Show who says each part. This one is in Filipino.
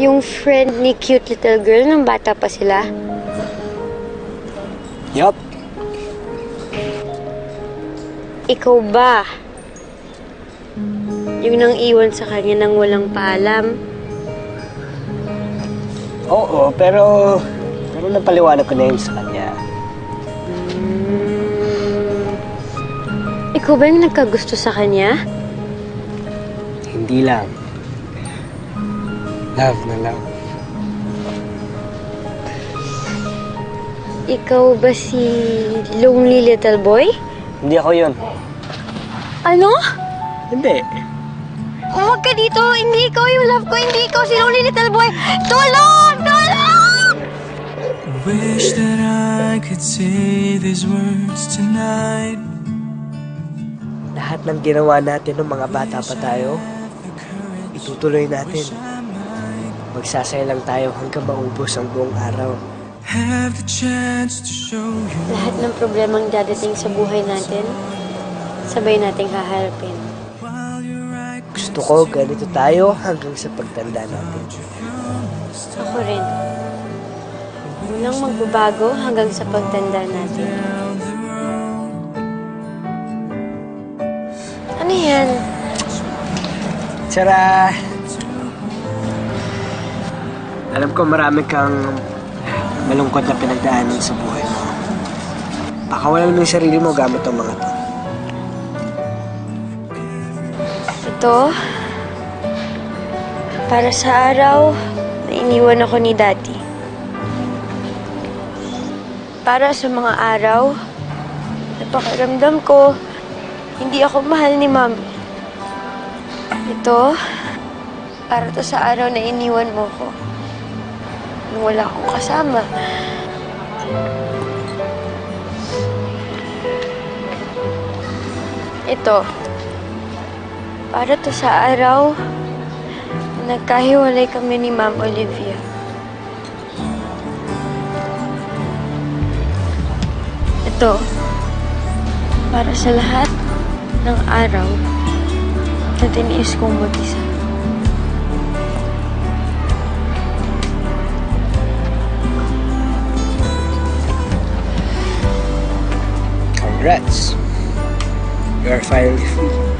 Speaker 1: Yung friend ni cute little girl nung bata pa sila?
Speaker 2: Yup.
Speaker 1: Ikaw ba? Yung nang iwan sa kanya nang walang paalam?
Speaker 2: Oo, pero napaliwanag ko na yun sa kanya.
Speaker 1: Ikaw ba yung nagkagusto sa kanya?
Speaker 2: Hindi lang. Love na love.
Speaker 1: Ikaw ba si Lonely Little Boy?
Speaker 2: Hindi ako yun.
Speaker 1: Ano?
Speaker 2: Hindi.
Speaker 1: Huwag ka dito! Hindi ikaw yung love ko! Hindi ikaw si Lonely Little Boy! Tulong! Tulong!
Speaker 3: Wish that I could say these words tonight.
Speaker 2: Lahat ng ginawa natin ng mga bata pa tayo, itutuloy natin. Magsasaya lang tayo hanggang maubos ang buong araw.
Speaker 3: Have the chance to show you.
Speaker 1: Lahat ng problemang dadating sa buhay natin, sabay nating haharapin.
Speaker 2: Gusto ko ganito tayo hanggang sa pagtanda natin.
Speaker 1: Ako rin. Walang magbabago hanggang sa pagtanda natin. Ano yan?
Speaker 2: Tara! Alam ko marami kang malungkot na pinagdaanan sa buhay mo. Pakawalan mo yung sarili mo gamit ang mga to.
Speaker 1: Ito, para sa araw na iniwan ako ni Daddy. Para sa mga araw na pakiramdam ko hindi ako mahal ni Mami. Ito, para to sa araw na iniwan mo ko. Nung wala akong kasama. Ito, para to sa araw na nagkahiwalay kami ni Ma'am Olivia. Ito, para sa lahat ng araw na tiniis kong mag-isa.
Speaker 2: Congrats! You are finally free.